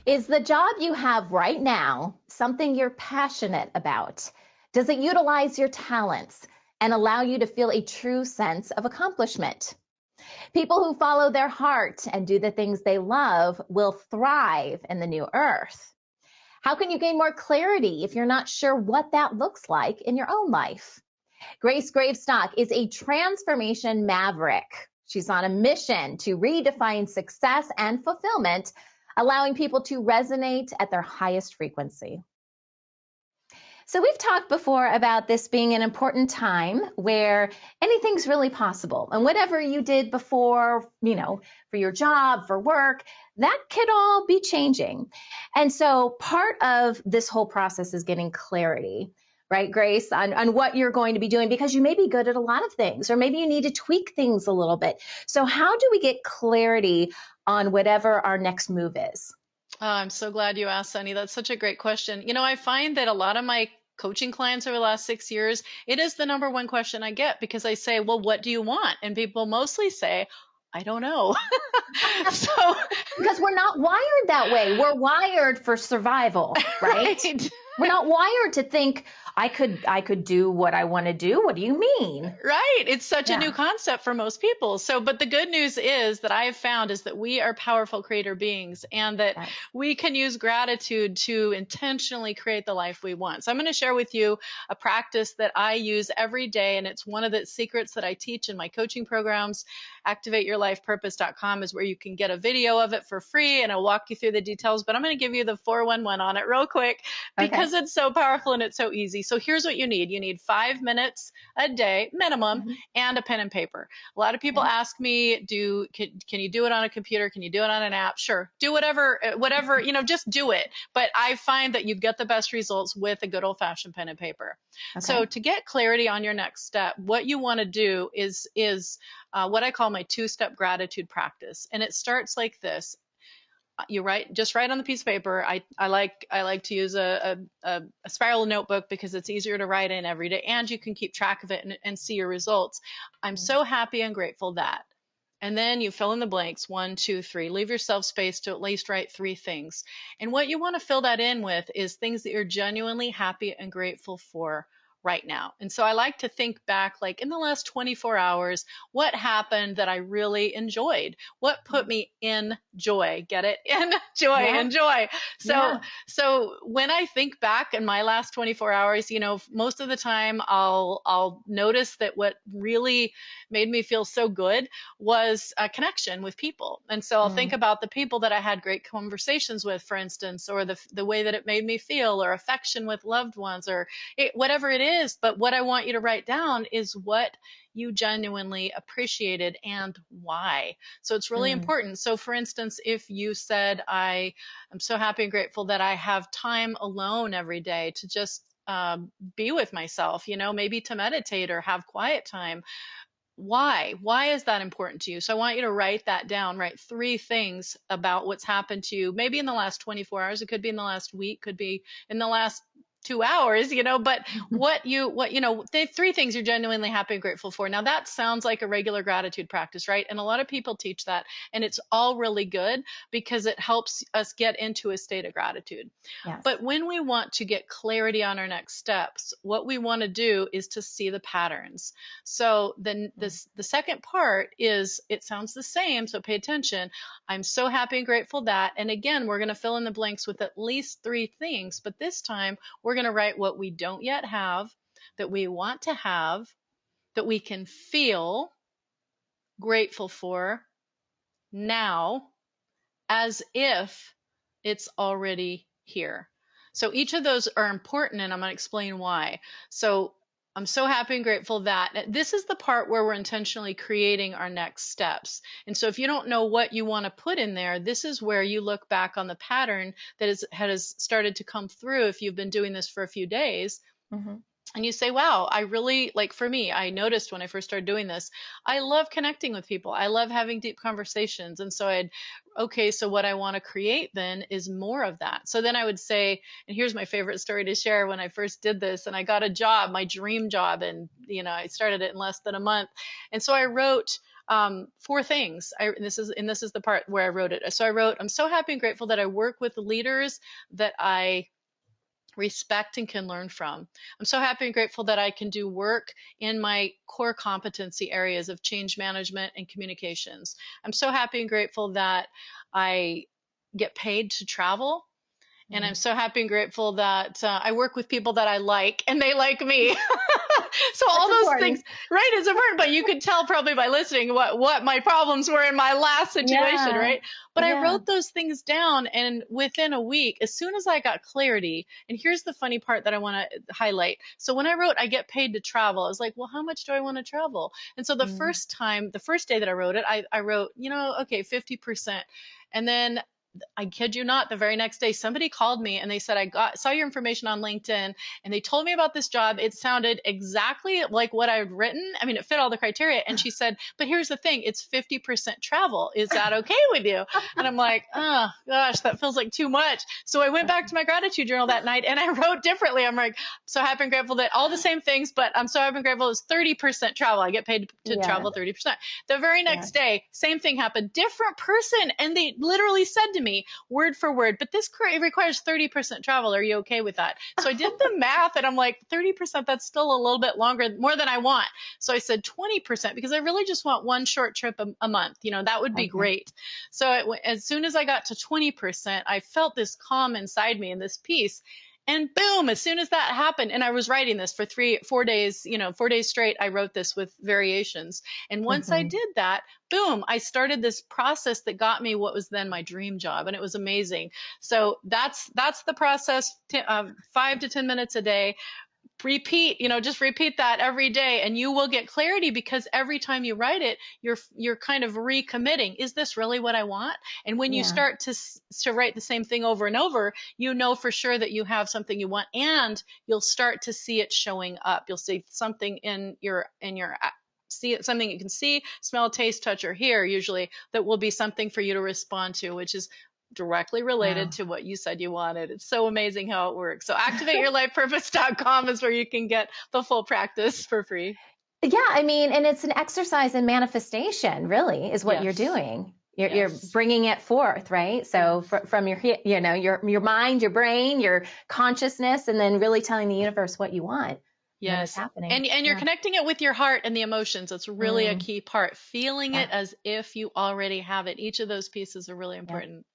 Is the job you have right now something you're passionate about? Does it utilize your talents and allow you to feel a true sense of accomplishment? People who follow their heart and do the things they love will thrive in the new earth. How can you gain more clarity if you're not sure what that looks like in your own life? Grace Gravestock is a transformation maverick. She's on a mission to redefine success and fulfillment, allowing people to resonate at their highest frequency. So we've talked before about this being an important time where anything's really possible. And whatever you did before, for your job, for work, that could all be changing. And so part of this whole process is getting clarity, right, Grace, on what you're going to be doing, because you may be good at a lot of things, or maybe you need to tweak things a little bit. So how do we get clarity on whatever our next move is? Oh, I'm so glad you asked, Sunny. That's such a great question. I find that a lot of my coaching clients over the last 6 years, it is the number one question I get, because I say, well, what do you want? And people mostly say, I don't know. So, because we're not wired that way. We're wired for survival, right? right. We're not wired to think I could do what I want to do. What do you mean? Right. It's such a new concept for most people. So, but the good news is that I have found is that we are powerful creator beings, and that we can use gratitude to intentionally create the life we want. So I'm going to share with you a practice that I use every day. And it's one of the secrets that I teach in my coaching programs. ActivateYourLifePurpose.com is where you can get a video of it for free, and I'll walk you through the details, but I'm going to give you the 411 on it real quick because it's so powerful and it's so easy. So here's what you need. You need 5 minutes a day minimum, and a pen and paper. A lot of people ask me, can you do it on a computer? Can you do it on an app? Sure. Do whatever, just do it. But I find that you get the best results with a good old fashioned pen and paper. So to get clarity on your next step, what you want to do is what I call my 2-step gratitude practice. And it starts like this. You just write on the piece of paper. I like to use a spiral notebook because it's easier to write in every day, and you can keep track of it and see your results. I'm so happy and grateful that. And then you fill in the blanks, 1, 2, 3. Leave yourself space to at least write 3 things. And what you want to fill that in with is things that you're genuinely happy and grateful for right now. And so I like to think back, like in the last 24 hours, what happened that I really enjoyed? What put me in joy? Get it? In joy, enjoy. So when I think back in my last 24 hours, most of the time I'll notice that what really made me feel so good was a connection with people. And so I'll think about the people that I had great conversations with, for instance, or the way that it made me feel, or affection with loved ones, or whatever it is. But what I want you to write down is what you genuinely appreciated and why. So it's really important. So for instance, if you said, I am so happy and grateful that I have time alone every day to just be with myself, maybe to meditate or have quiet time. Why is that important to you? So I want you to write that down. Write 3 things about what's happened to you, maybe in the last 24 hours. It could be in the last week, could be in the last 2 hours, but the 3 things you're genuinely happy and grateful for. Now that sounds like a regular gratitude practice, right? And a lot of people teach that, and it's all really good because it helps us get into a state of gratitude. Yes. But when we want to get clarity on our next steps, what we want to do is to see the patterns. So then the second part is, it sounds the same, so pay attention. I'm so happy and grateful that, and again, we're going to fill in the blanks with at least 3 things, but this time we're going to write what we don't yet have, that we want to have, that we can feel grateful for now, as if it's already here. So each of those are important, and I'm going to explain why. So I'm so happy and grateful that this is the part where we're intentionally creating our next steps. And so if you don't know what you want to put in there, this is where you look back on the pattern that has started to come through if you've been doing this for a few days. And you say, wow, I really, like for me, I noticed when I first started doing this, I love connecting with people. I love having deep conversations. And so so what I want to create then is more of that. So then I would say, and here's my favorite story to share, when I first did this and I got a job, my dream job, and I started it in less than a month. And so I wrote, 4 things. This is the part where I wrote it. So I wrote, I'm so happy and grateful that I work with leaders that I respect and can learn from. I'm so happy and grateful that I can do work in my core competency areas of change management and communications. I'm so happy and grateful that I get paid to travel. And I'm so happy and grateful that I work with people that I like and they like me. So all those important. things, right? It's important, but you could tell probably by listening what my problems were in my last situation, right? But I wrote those things down, and within a week, as soon as I got clarity, and here's the funny part that I want to highlight. So when I wrote, I get paid to travel, I was like, well, how much do I want to travel? And so the first day that I wrote it, I wrote, okay, 50%. And then I kid you not, the very next day, somebody called me and they said, saw your information on LinkedIn and they told me about this job. It sounded exactly like what I had written. I mean, it fit all the criteria. And she said, but here's the thing, it's 50% travel. Is that okay with you? And I'm like, oh gosh, that feels like too much. So I went back to my gratitude journal that night and I wrote differently. I'm like, so happy and grateful that all the same things, but I'm so happy and grateful it's 30% travel. I get paid to travel 30%. The very next day, same thing happened, different person. And they literally said to me, word for word, but this requires 30% travel. Are you okay with that? So I did the math and I'm like, 30%, that's still a little bit more than I want. So I said 20% because I really just want one short trip a month. That would be great. So as soon as I got to 20%, I felt this calm inside me and this peace. And boom, as soon as that happened, and I was writing this for 4 days, 4 days straight, I wrote this with variations. And once I did that, boom, I started this process that got me what was then my dream job. And it was amazing. So that's the process, 5 to 10 minutes a day. Repeat, just repeat that every day and you will get clarity, because every time you write it, you're kind of recommitting. Is this really what I want? And when you start to write the same thing over and over, for sure that you have something you want, and you'll start to see it showing up. You'll see something in your see it, something you can see, smell, taste, touch, or hear, usually, that will be something for you to respond to, which is directly related to what you said you wanted. It's so amazing how it works. So activateyourlifepurpose.com is where you can get the full practice for free. Yeah, I mean, and it's an exercise in manifestation, really, is what you're doing. You're bringing it forth, right? So from your mind, your brain, your consciousness, and then really telling the universe what you want. Yes. Happening. And you're connecting it with your heart and the emotions. It's really a key part. Feeling it as if you already have it. Each of those pieces are really important.